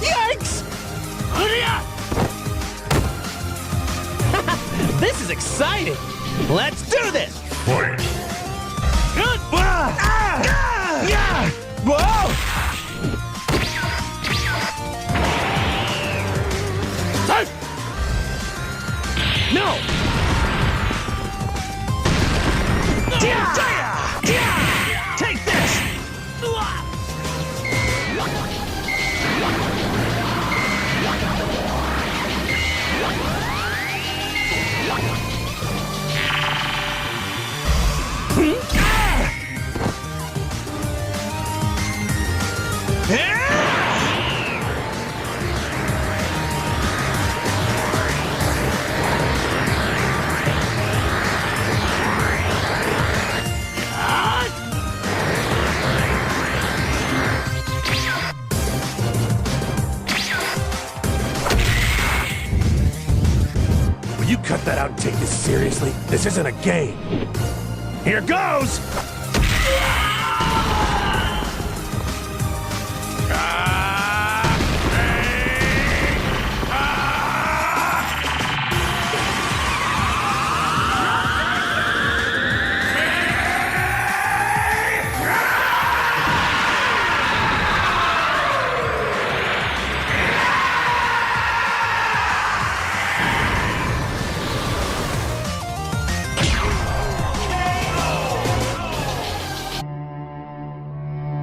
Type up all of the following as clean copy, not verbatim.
Yikes! This is exciting! Let's do this! Fight! Whoa! No! Take this! Will you cut that out and take this seriously? This isn't a game. Here goes!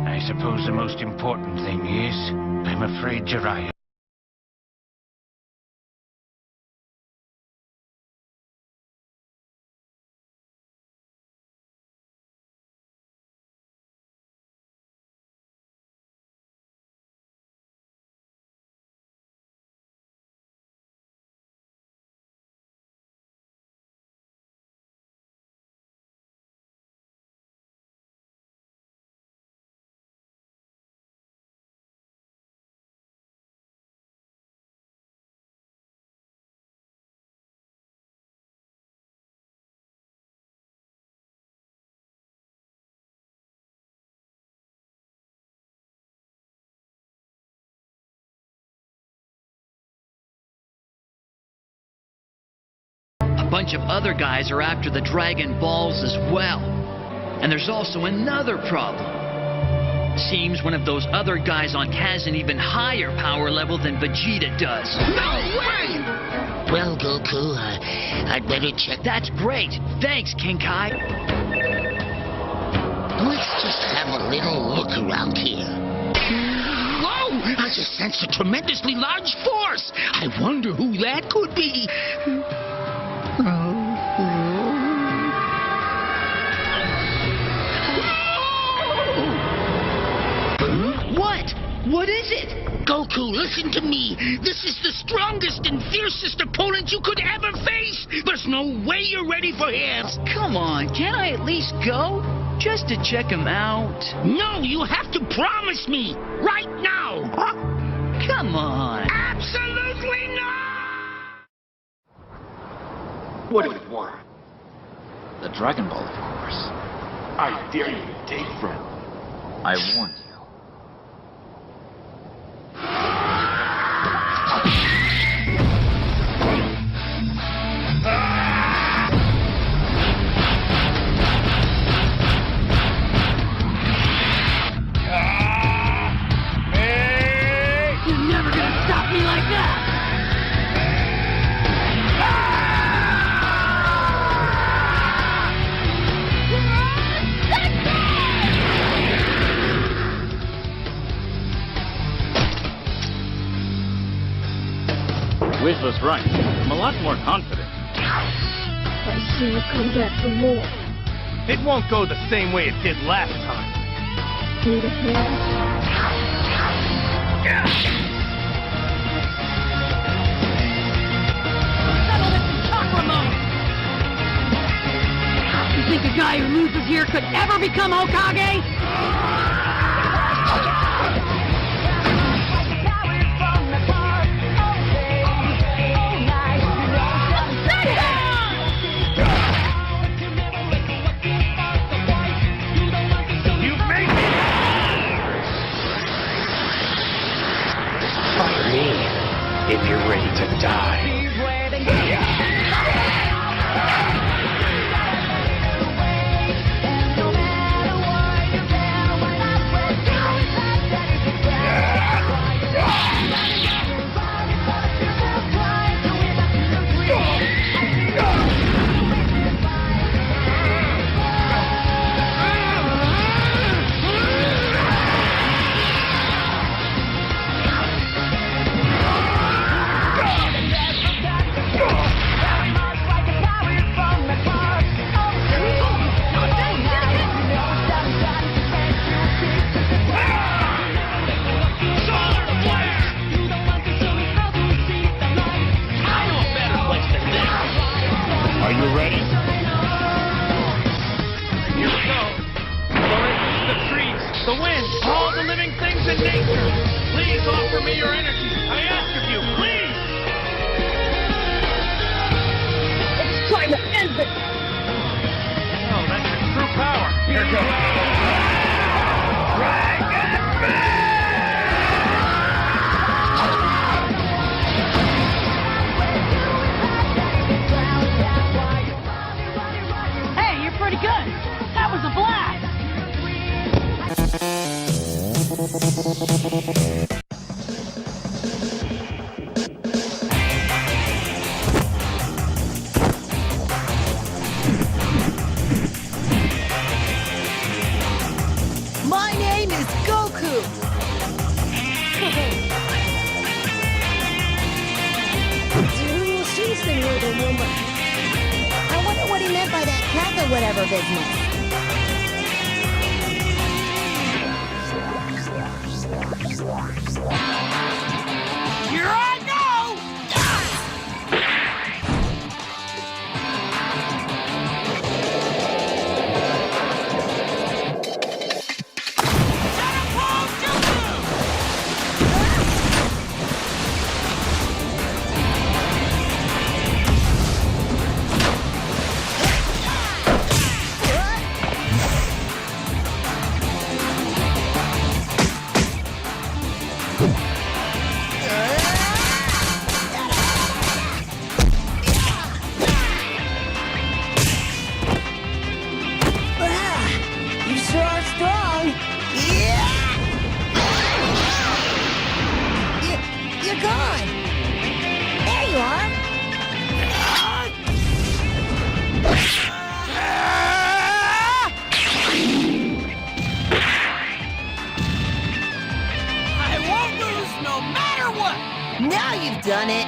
I suppose the most important thing is, I'm afraid Jiraiya. A bunch of other guys are after the Dragon Balls as well. And there's also another problem. Seems one of those other guys on has an even higher power level than Vegeta does. No way! Well, Goku, I'd better check. That's great. Thanks, King Kai. Let's just have a little look around here. Whoa! I just sensed a tremendously large force. I wonder who that could be. What? What is it? Goku, listen to me. This is the strongest and fiercest opponent you could ever face. There's no way you're ready for him. Come on, can't I at least go? Just to check him out. No, you have to promise me. Right now. Come on. Absolutely not! What do you want? The Dragon Ball, of course. I dare you to take from him. I warned you. You're never gonna stop me like that! Wiz was right. I'm a lot more confident. I see you come back for more. It won't go the same way it did last time. Need a hand? Settle this in chakra mode! You think a guy who loses here could ever become Hokage? if you're ready to die. Are you ready? Here we go. The trees, the wind, all the living things in nature. Please offer me your energy. I ask of you, please. It's time to end this! Oh, that's your true power. Here it goes. Hey, you're pretty good! That was a blast! My name is Goku! I wonder what he meant by that cat or whatever business. Here I go! You sure are strong. Yeah! You're gone. There you are. I won't lose no matter what! Now you've done it.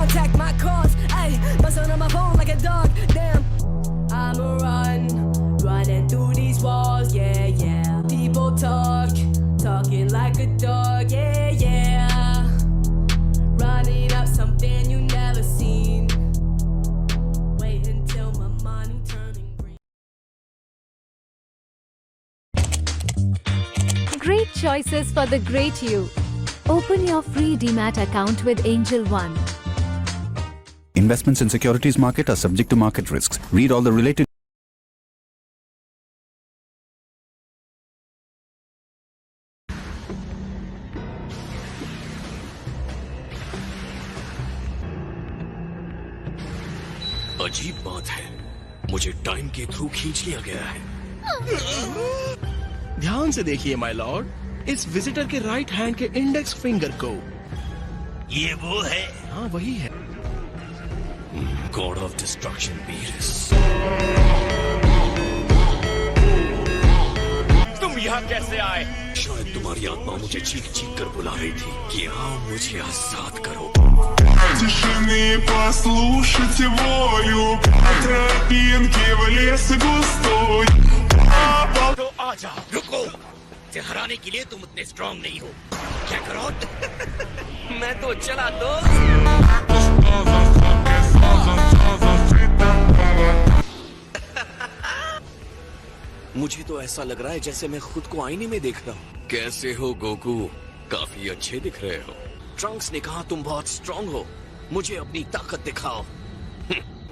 Attack my cause, ayy, bustin' on my phone like a dog, damn. I'ma running through these walls, yeah, yeah. People talking like a dog, yeah, yeah. Running up something you never seen. Wait until my money turning green. Great choices for the great you. Open your free DMAT account with Angel One. Investments in securities market are subject to market risks. Read all the related अजीब बात है, मुझे time के through खींच लिया गया है। ध्यान से देखिए माय लॉर्ड, इस विजिटर के राइट हैंड के इंडेक्स फिंगर को। ये वो है? हाँ वही है। God of destruction Beerus. तुम यहाँ कैसे आए? शायद तुम्हारी आत्मा मुझे चीख चीख कर बुला रही थी कि आओ मुझे आजाद करो। Тишины послушайте волю по тропинке в лес густой. तो आजा। रुको, इसे हराने के लिए तुम उतने स्ट्रांग नहीं हो। क्या करो? मैं तो चला दोस्त। मुझे तो ऐसा लग रहा है जैसे मैं खुद को आईने में देख रहा हूँ। कैसे हो गोकू? काफी अच्छे दिख रहे हो। ट्रंक्स ने कहा तुम बहुत स्ट्रांग हो, मुझे अपनी ताकत दिखाओ।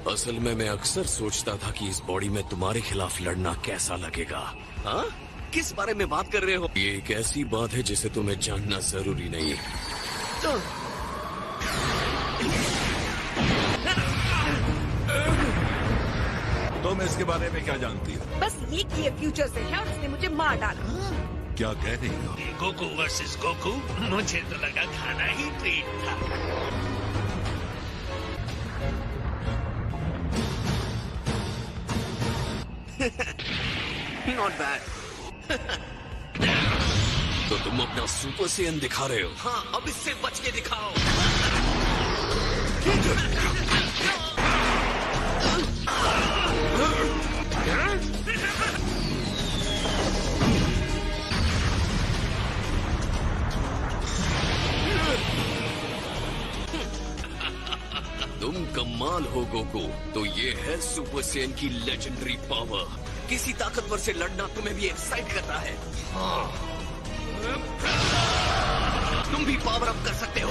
असल में मैं अक्सर सोचता था कि इस बॉडी में तुम्हारे खिलाफ लड़ना कैसा लगेगा। हाँ? किस बारे में बात कर रहे हो? ये एक ऐसी बात है जिसे तुम्हें जानना जरूरी नहीं है। तुम इसके बारे में क्या जानती हो? बस ये कि ये फ्यूचर से है और उसने मुझे मार डाला। क्या कह रही हो? गोकू वर्सेस गोकू, मुझे तो लगा खाना ही ट्रीट था। Not bad. तो तुम अपना सुपर सेयन दिखा रहे हो? हाँ, अब इससे बच के दिखाओ। तुम कमाल हो गोकू। तो ये है सुपर सेयन की लेजेंडरी पावर। किसी ताकतवर से लड़ना तुम्हें भी एक्साइट करता है। तुम भी पावर अप कर सकते हो।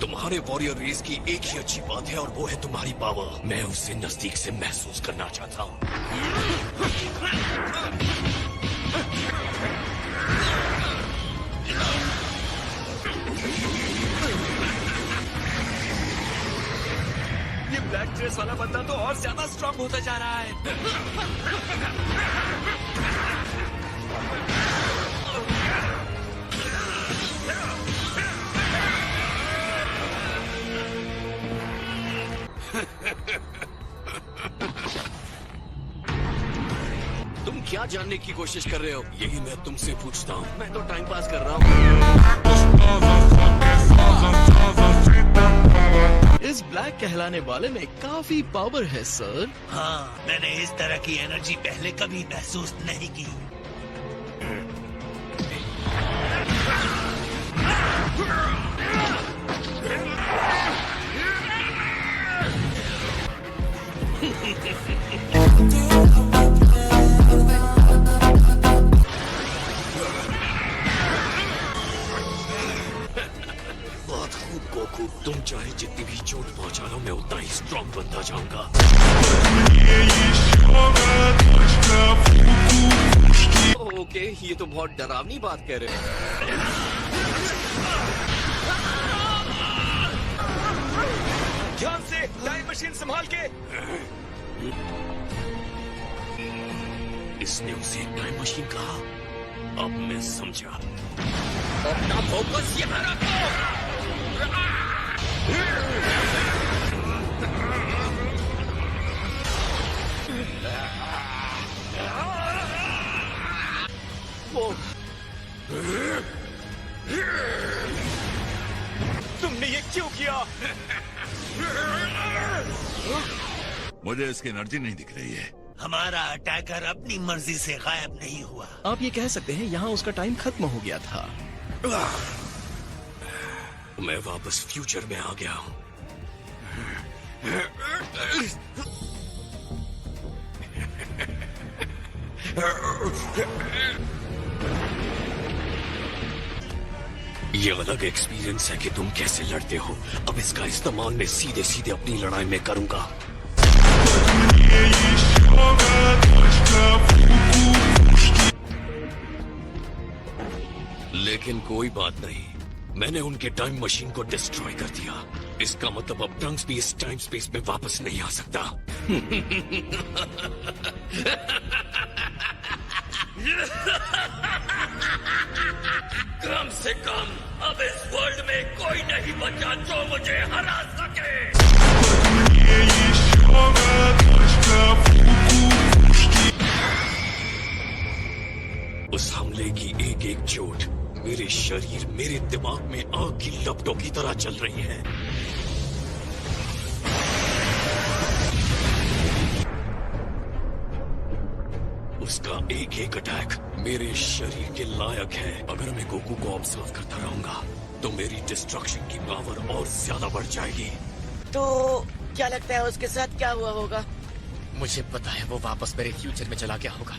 तुम्हारे वॉरियर रेस की एक ही अच्छी बात है और वो है तुम्हारी पावर। मैं उसे नजदीक से महसूस करना चाहता हूँ। ये ब्लैक ड्रेस वाला बंदा तो और ज्यादा स्ट्रांग होता जा रहा है। तुम क्या जानने की कोशिश कर रहे हो? यही मैं तुमसे पूछता हूँ। मैं तो टाइम पास कर रहा हूँ। इस ब्लैक कहलाने वाले में काफी पावर है सर। हाँ, मैंने इस तरह की एनर्जी पहले कभी महसूस नहीं की। बहुत खूब गोकू, तुम चाहे जितनी भी चोट पहुंचा लो, मैं उतना ही स्ट्रांग बनता जाऊंगा। ओके, ये तो बहुत डरावनी बात कह रहे हो। ध्यान से, टाइम मशीन संभाल के। इसने उसे टाइम मशीन कहा। अब मैं समझा। अपना फोकस यहाँ रखो। तुमने ये क्यों किया? मुझे इसकी एनर्जी नहीं दिख रही है। हमारा अटैकर अपनी मर्जी से गायब नहीं हुआ। आप ये कह सकते हैं यहाँ उसका टाइम खत्म हो गया था। मैं वापस फ्यूचर में आ गया हूँ। ये अलग एक्सपीरियंस है कि तुम कैसे लड़ते हो। अब इसका इस्तेमाल मैं सीधे सीधे अपनी लड़ाई में करूंगा। लेकिन कोई बात नहीं, मैंने उनके टाइम मशीन को डिस्ट्रॉय कर दिया। इसका मतलब अब ट्रंक्स भी इस टाइम स्पेस में वापस नहीं आ सकता। कम से कम अब इस वर्ल्ड में कोई नहीं बचा जो मुझे हरा सके। उस हमले की एक एक चोट मेरे शरीर, मेरे दिमाग में आग की लपटों की तरह चल रही है। उसका एक एक अटैक मेरे शरीर के लायक है। अगर मैं गोकू को ऑब्जर्व करता रहूंगा तो मेरी डिस्ट्रक्शन की पावर और ज्यादा बढ़ जाएगी। तो क्या लगता है उसके साथ क्या हुआ होगा? मुझे पता है वो वापस मेरे फ्यूचर में चला गया होगा,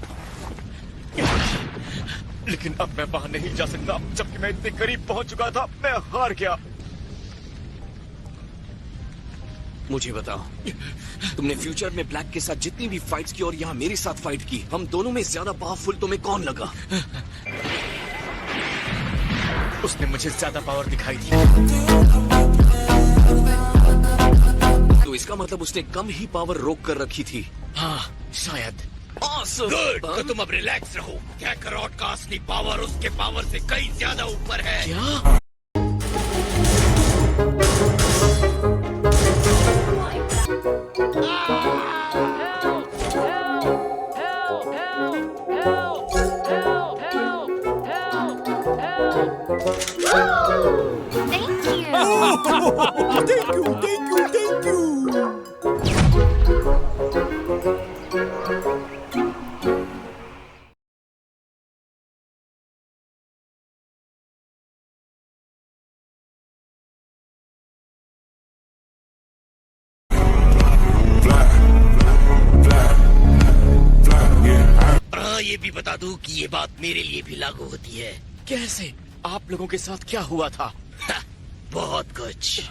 लेकिन अब मैं वहां नहीं जा सकता। जबकि मैं इतने करीब पहुंच चुका था, मैं हार गया। मुझे बताओ, तुमने फ्यूचर में ब्लैक के साथ जितनी भी फाइट्स की और यहाँ मेरे साथ फाइट की, हम दोनों में ज्यादा पावरफुल तुम्हें कौन लगा? उसने मुझे ज्यादा पावर दिखाई दी। तो इसका मतलब उसने कम ही पावर रोक कर रखी थी। हाँ, शायद। गुड, तो तुम अब रिलैक्स रहो। कैकरॉट का असली पावर उसके पावर से कई ज्यादा ऊपर है। क्या? Thank you. ये भी बता दूं कि ये बात मेरे लिए भी लागू होती है। कैसे? आप लोगों के साथ क्या हुआ था? बहुत कुछ।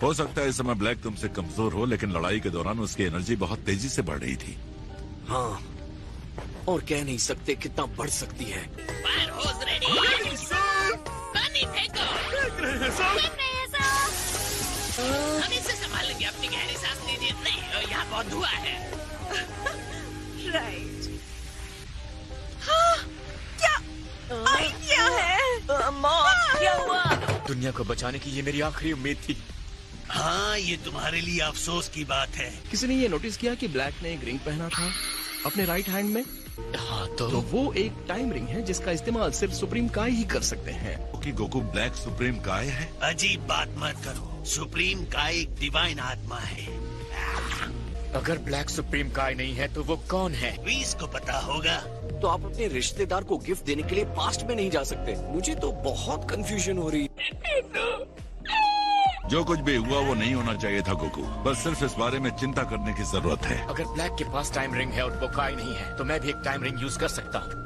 हो सकता है इस समय ब्लैक तुमसे कमजोर हो, लेकिन लड़ाई के दौरान उसकी एनर्जी बहुत तेजी से बढ़ रही थी। हाँ, और कह नहीं सकते कितना बढ़ सकती है। Fire hose ready. पानी फेंको। हम इसे संभाल लेंगे। अपनी गहरी सांस लीजिए। नहीं, यहाँ बहुत धुआं है। राइट। हाँ, क्या आइडिया है? मॉम, क्या हुआ? दुनिया को बचाने की ये मेरी आखिरी उम्मीद थी। हाँ, ये तुम्हारे लिए अफसोस की बात है। किसी ने ये नोटिस किया कि ब्लैक ने एक रिंग पहना था अपने राइट हैंड में? हाँ, तो वो एक टाइम रिंग है जिसका इस्तेमाल सिर्फ सुप्रीम काय ही कर सकते हैं। कि गोकू ब्लैक सुप्रीम काय है? अजीब बात मत करो। सुप्रीम काय एक डिवाइन आत्मा है। अगर ब्लैक सुप्रीम काय नहीं है तो वो कौन है? वीस को पता होगा। तो आप अपने रिश्तेदार को गिफ्ट देने के लिए पास्ट में नहीं जा सकते। मुझे तो बहुत कंफ्यूजन हो रही है। जो कुछ भी हुआ वो नहीं होना चाहिए था गोकू। बस सिर्फ इस बारे में चिंता करने की जरूरत है। अगर ब्लैक के पास टाइम रिंग है और वो काय नहीं है, तो मैं भी एक टाइम रिंग यूज कर सकता हूँ।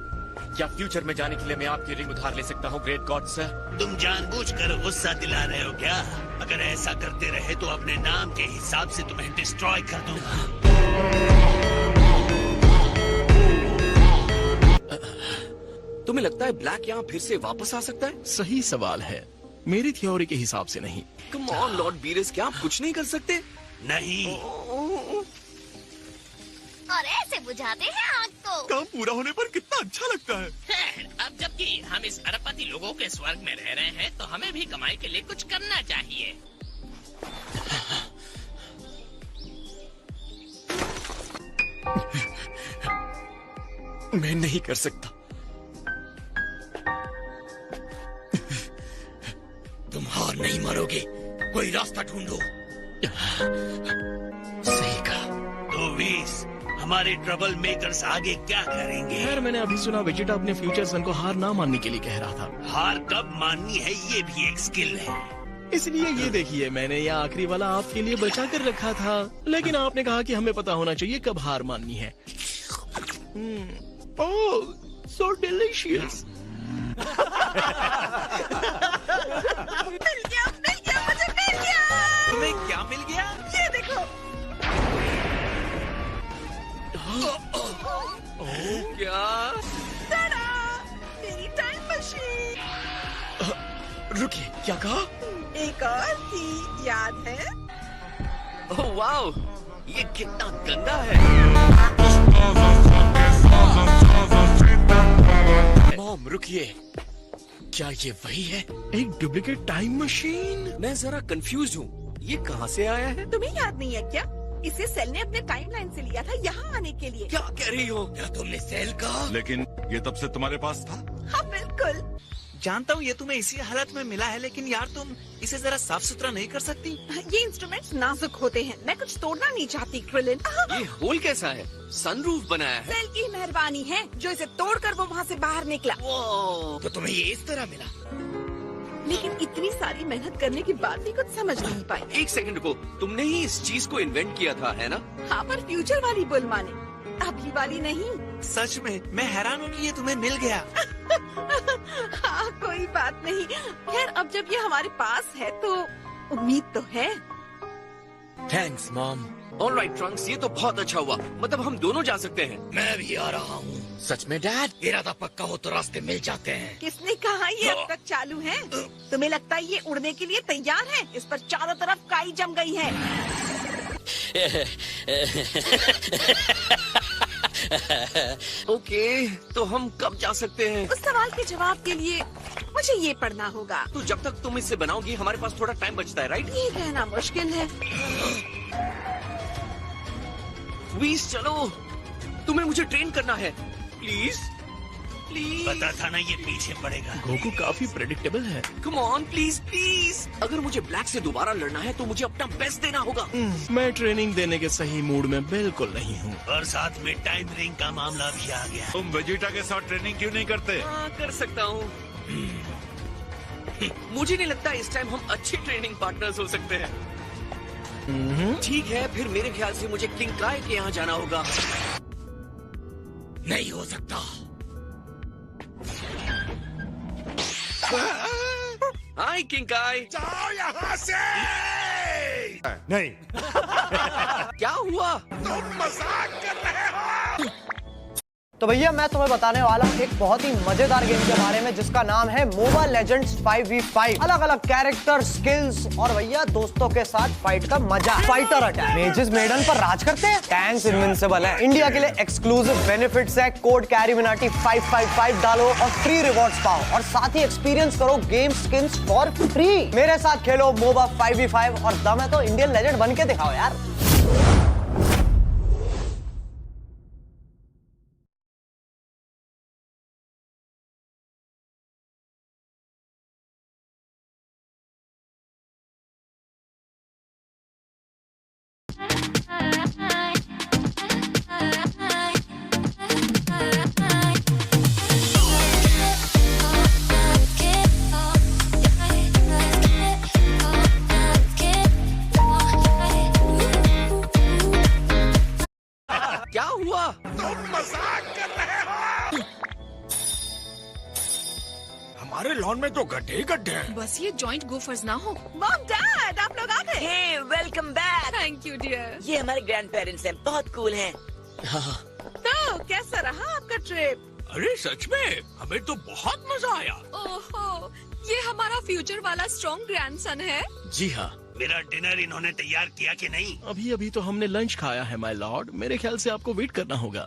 क्या फ्यूचर में जाने के लिए मैं आपकी रिंग उधार ले सकता हूँ, ग्रेट गॉड सर? तुम जानबूझकर गुस्सा दिला रहे हो क्या? अगर ऐसा करते रहे तो अपने नाम के हिसाब से तुम्हें डिस्ट्रॉय कर दूंगा। तुम्हें लगता है ब्लैक यहाँ फिर से वापस आ सकता है? सही सवाल है। मेरी थ्योरी के हिसाब से नहीं। कम ऑन लॉर्ड बीरेस, क्या आप कुछ नहीं कर सकते? नहीं। और ऐसे बुझाते हैं आग को। काम पूरा होने पर कितना अच्छा लगता है। अब जबकि हम इस अरबपति लोगों के स्वर्ग में रह रहे हैं, तो हमें भी कमाई के लिए कुछ करना चाहिए। मैं नहीं कर सकता। तुम हार नहीं मारोगे। कोई रास्ता ढूंढो। सही कहा। तो वीस, हमारे ट्रबल मेकर्स आगे क्या करेंगे? खैर, मैंने अभी सुना वेजिटा अपने फ्यूचर सन को हार ना मानने के लिए कह रहा था। हार कब माननी है ये भी एक स्किल है। इसलिए ये देखिए, मैंने यह आखिरी वाला आपके लिए बचा कर रखा था, लेकिन आपने कहा कि हमें पता होना चाहिए कब हार माननी है। ओह, सो डिलीशियस। मिल गया, मुझे मिल गया। तुम्हें क्या मिल गया? ये देखो। क्या? टाडा, मेरी टाइम मशीन। रुकिए, क्या कहा? एक और थी, याद है? ओह वाओ, ये कितना गंदा है। मॉम, रुकिए। क्या ये वही है? एक डुप्लीकेट टाइम मशीन? मैं जरा कंफ्यूज हूँ। ये कहाँ से आया है? तुम्हें याद नहीं है क्या? इसे सेल ने अपने टाइमलाइन से लिया था यहाँ आने के लिए। क्या कह रही हो? क्या तुमने सेल कहा? लेकिन ये तब से तुम्हारे पास था। हाँ बिल्कुल। जानता हूँ ये तुम्हें इसी हालत में मिला है, लेकिन यार तुम इसे जरा साफ सुथरा नहीं कर सकती? ये इंस्ट्रूमेंट्स नाजुक होते हैं, मैं कुछ तोड़ना नहीं चाहती क्रिलिन। ये होल कैसा है? सनरूफ बनाया है। सेल की मेहरबानी है जो इसे तोड़कर वो वहाँ से बाहर निकला। तो तुम्हें ये इस तरह मिला? लेकिन इतनी सारी मेहनत करने के बाद भी कुछ समझ नहीं पाई। एक सेकंड को, तुमने ही इस चीज को इन्वेंट किया था, है ना? हाँ, पर फ्यूचर वाली बुलमा ने, अभी वाली नहीं। सच में मैं हैरान हूँ कि ये तुम्हें मिल गया। हाँ, कोई बात नहीं। खैर, अब जब ये हमारे पास है तो उम्मीद तो है। Thanks mom. ऑलराइट ट्रंक्स, ये तो बहुत अच्छा हुआ। मतलब हम दोनों जा सकते हैं। मैं भी आ रहा हूँ। सच में डैड? इरादा पक्का हो तो रास्ते मिल जाते हैं। किसने कहा ये अब तक चालू है? तुम्हें लगता है ये उड़ने के लिए तैयार है? इस पर चारों तरफ काई जम गई है। ओके, तो हम कब जा सकते हैं? उस सवाल के जवाब के लिए मुझे ये पढ़ना होगा। तो जब तक तुम इसे बनाओगी हमारे पास थोड़ा टाइम बचता है, राइट? ये कहना मुश्किल है। प्लीज चलो, तुम्हें मुझे ट्रेन करना है। Please please. पता था ना ये पीछे पड़ेगा। गोकू काफी प्रेडिक्टेबल है। Come on please please. अगर मुझे ब्लैक से दोबारा लड़ना है तो मुझे अपना बेस्ट देना होगा। मैं ट्रेनिंग देने के सही मूड में बिल्कुल नहीं हूँ। और साथ में टाइम रिंग का मामला भी आ गया। तुम वेजिटा के साथ ट्रेनिंग क्यों नहीं करते? हाँ, कर सकता हूँ। मुझे नहीं लगता इस टाइम हम अच्छे ट्रेनिंग पार्टनर्स हो सकते हैं। ठीक है, फिर मेरे ख्याल से मुझे किंग काय के यहाँ जाना होगा। नहीं हो सकता। हाय किंग काय। जाओ यहाँ से। नहीं। क्या हुआ? तुम मजाक कर रहे हो? तो भैया मैं तुम्हें बताने वाला हूँ एक बहुत ही मजेदार गेम के बारे में जिसका नाम है मोबाइल लेजेंड्स 5v5। अलग अलग कैरेक्टर, स्किल्स और भैया दोस्तों के साथ फाइट का मजा। फाइटर अटैक, मेजेस मेडन पर राज करते हैं, टैंक्स इनविंसिबल है, इंडिया के लिए एक्सक्लूसिव बेनिफिट्स है, कोड कैरीमिनाटी 555 डालो और फ्री रिवॉर्ड्स पाओ और साथ ही एक्सपीरियंस करो गेम स्किन्स फॉर फ्री। मेरे साथ खेलो मोबा 5v5 और दम है तो इंडियन लेजेंड बन के दिखाओ यार। क्या हुआ? तुम मजाक कर रहे हो? हमारे लॉन में तो गड्ढे ही गड्ढे हैं। बस ये जॉइंट गोफर्स ना हो। मॉम डैड, आप लोग आ गए। Hey, welcome back. Thank you dear. ये हमारे ग्रैंड पेरेंट्स हैं, बहुत कूल हैं। तो कैसा रहा आपका ट्रिप? अरे सच में हमें तो बहुत मजा आया। ओहो, ये हमारा फ्यूचर वाला स्ट्रॉन्ग ग्रैंडसन है। जी हाँ। मेरा डिनर इन्होंने तैयार किया कि नहीं? अभी अभी तो हमने लंच खाया है माय लॉर्ड। मेरे ख्याल से आपको वेट करना होगा।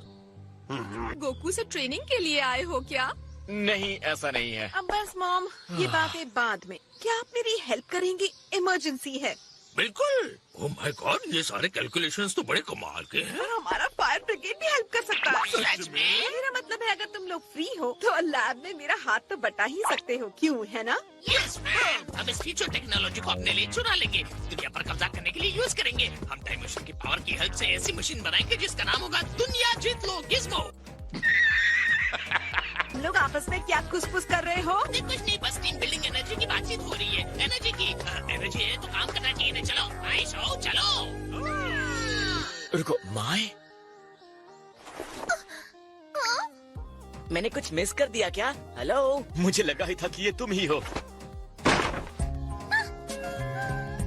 गोकू से ट्रेनिंग के लिए आए हो क्या? नहीं, ऐसा नहीं है। अब बस मॉम, ये बातें बाद में। क्या आप मेरी हेल्प करेंगी? इमरजेंसी है। बिल्कुल। ओह माय गॉड, ये सारे कैलकुलेशंस तो बड़े कमाल के हैं। और हमारा फायर ब्रिगेड भी हेल्प कर सकता है। सच में? मेरा मतलब है अगर तुम लोग फ्री हो तो लैब में मेरा हाथ तो बटा ही सकते हो, क्यों है ना? यस मैम, हम इस फ्यूचर टेक्नोलॉजी को अपने लिए चुरा लेंगे, दुनिया पर कब्जा करने के लिए यूज करेंगे। हम टाइम मशीन की पावर की हेल्प से ऐसी मशीन बनाएंगे जिसका नाम होगा दुनिया जीत लो गिज़्मो। तुम लोग आपस में क्या कुछ कर रहे हो? कुछ नहीं, बस टीम बिल्डिंग एनर्जी की बातचीत हो रही है। एनर्जी की एनर्जी है तो काम करना चाहिए ना। चलो आइस हो, चलो। रुको, माय। मैंने कुछ मिस कर दिया क्या? हेलो। मुझे लगा ही था कि ये तुम ही हो।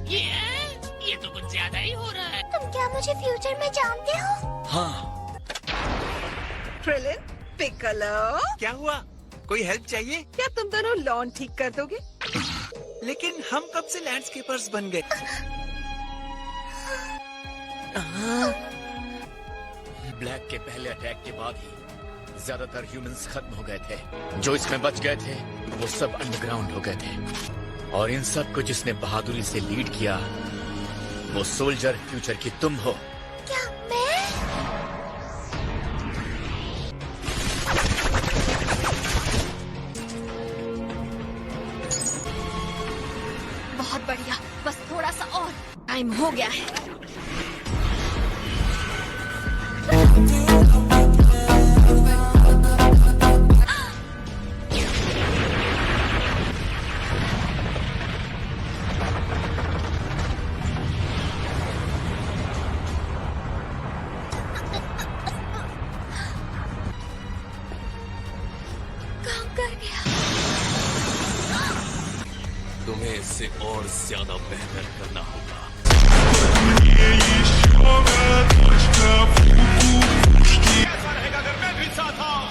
ये तो कुछ ज्यादा ही हो रहा है। तुम क्या मुझे फ्यूचर में जानते हो? हाँ। Krillin, Piccolo. क्या हुआ? कोई हेल्प चाहिए? क्या तुम दोनों लॉन ठीक कर दोगे? लेकिन हम कब से लैंडस्केपर्स बन गए? ब्लैक के पहले अटैक के बाद ही ज्यादातर ह्यूमंस खत्म हो गए थे। जो इसमें बच गए थे वो सब अंडरग्राउंड हो गए थे। और इन सब को जिसने बहादुरी से लीड किया वो सोल्जर फ्यूचर की तुम हो। क्या मैं? बहुत बढ़िया, बस थोड़ा सा और टाइम हो गया है। तुम्हें इससे और ज्यादा बेहतर करना होगा। ऐसा रहेगा अगर मैं भी साथ आऊं।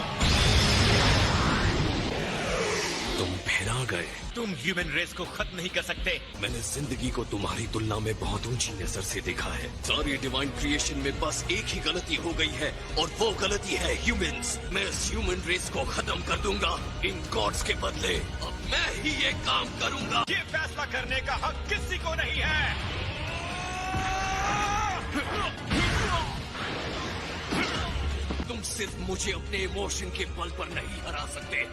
तुम फिर आ गए। तुम ह्यूमन रेस को खत्म नहीं कर सकते। मैंने जिंदगी को तुम्हारी तुलना में बहुत ऊंची नजर से देखा है। सारी डिवाइन क्रिएशन में बस एक ही गलती हो गई है और वो गलती है ह्यूमंस। मैं इस ह्यूमन रेस को खत्म कर दूंगा इन गॉड्स के बदले। अब मैं ही ये काम करूंगा। ये फैसला करने का हक किसी को नहीं है। तुम सिर्फ मुझे अपने इमोशन के बल पर नहीं हरा सकते।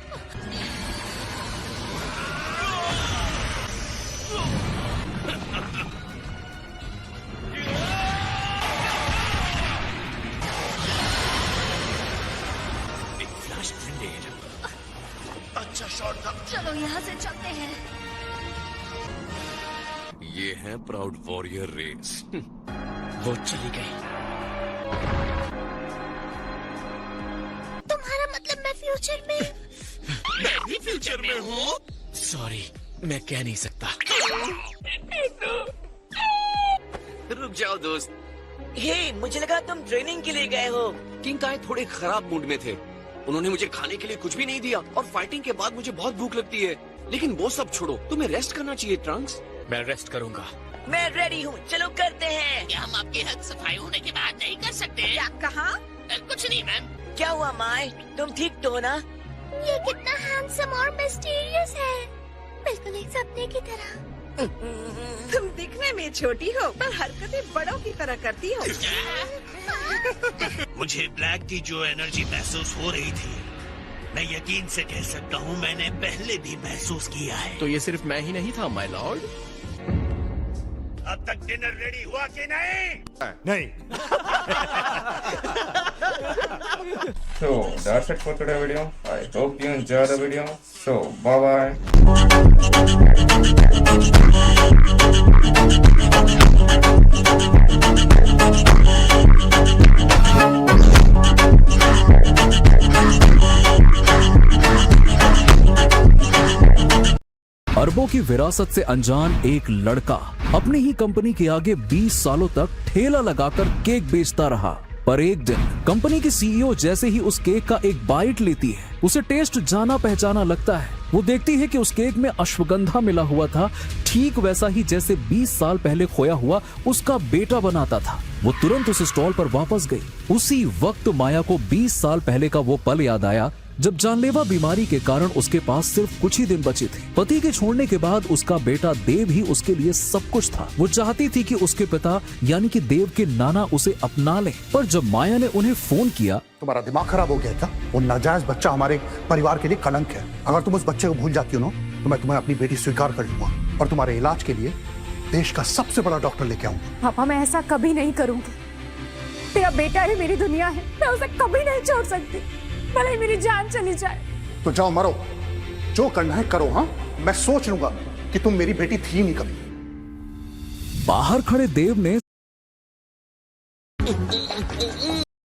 एक फ्लैश ग्रेनेड। अच्छा शॉट था। चलो यहाँ से चलते हैं। ये है प्राउड वॉरियर रेस। वो चली गई। तुम्हारा मतलब मैं फ्यूचर में? मैं भी फ्यूचर में हूँ। सॉरी, मैं कह नहीं सकता। रुक जाओ दोस्त। हे, मुझे लगा तुम ट्रेनिंग के लिए गए हो। किंग काय थोड़े खराब मूड में थे। उन्होंने मुझे खाने के लिए कुछ भी नहीं दिया और फाइटिंग के बाद मुझे बहुत भूख लगती है। लेकिन वो सब छोड़ो, तुम्हें रेस्ट करना चाहिए ट्रंक्स। मैं रेस्ट करूंगा। मैं रेडी हूँ, चलो करते हैं। क्या हम आपके हक सफाई होने के बाद नहीं कर सकते? क्या कहा? कुछ नहीं मैम। क्या हुआ माय, तुम ठीक तो हो ना? ये कितना हैंडसम और मिस्टीरियस है, बिल्कुल एक सपने की तरह। तुम दिखने में छोटी हो पर हरकतें बड़ों की तरह करती हो। मुझे ब्लैक की जो एनर्जी महसूस हो रही थी, मैं यकीन से कह सकता हूँ मैंने पहले भी महसूस किया है। तो ये सिर्फ मैं ही नहीं था माय लॉर्ड। अब तक डिनर रेडी हुआ कि नहीं? नहीं। So that's it for today's video. I hope you enjoy the video. So bye bye. अरबों की विरासत से अनजान एक लड़का अपनी ही कंपनी के आगे 20 सालों तक ठेला लगाकर केक बेचता रहा। पर एक दिन कंपनी की सीईओ जैसे ही उस केक का एक बाइट लेती है, उसे टेस्ट जाना पहचाना लगता है। वो देखती है कि उस केक में अश्वगंधा मिला हुआ था, ठीक वैसा ही जैसे 20 साल पहले खोया हुआ उसका बेटा बनाता था। वो तुरंत उस स्टॉल पर वापस गई। उसी वक्त माया को 20 साल पहले का वो पल याद आया जब जानलेवा बीमारी के कारण उसके पास सिर्फ कुछ ही दिन बचे थे। पति के छोड़ने के बाद उसका बेटा देव ही उसके लिए सब कुछ था। वो चाहती थी कि उसके पिता यानी कि देव के नाना उसे अपना लें। पर जब माया ने उन्हें फोन किया, तुम्हारा दिमाग खराब हो गया क्या? वो नाजायज बच्चा हमारे परिवार के लिए कलंक है। अगर तुम उस बच्चे को भूल जाती हो ना, तो मैं तुम्हें अपनी बेटी स्वीकार कर लूंगा और तुम्हारे इलाज के लिए देश का सबसे बड़ा डॉक्टर लेके आऊंगा। पापा, मैं ऐसा कभी नहीं करूंगी। तेरा बेटा ही मेरी दुनिया है, मैं उसे कभी नहीं छोड़ सकती, भले ही मेरी जान चली जाए। तो जाओ मरो, जो करना है करो। हाँ, मैं सोच लूंगा कि तुम मेरी बेटी थी नहीं कभी। बाहर खड़े देव ने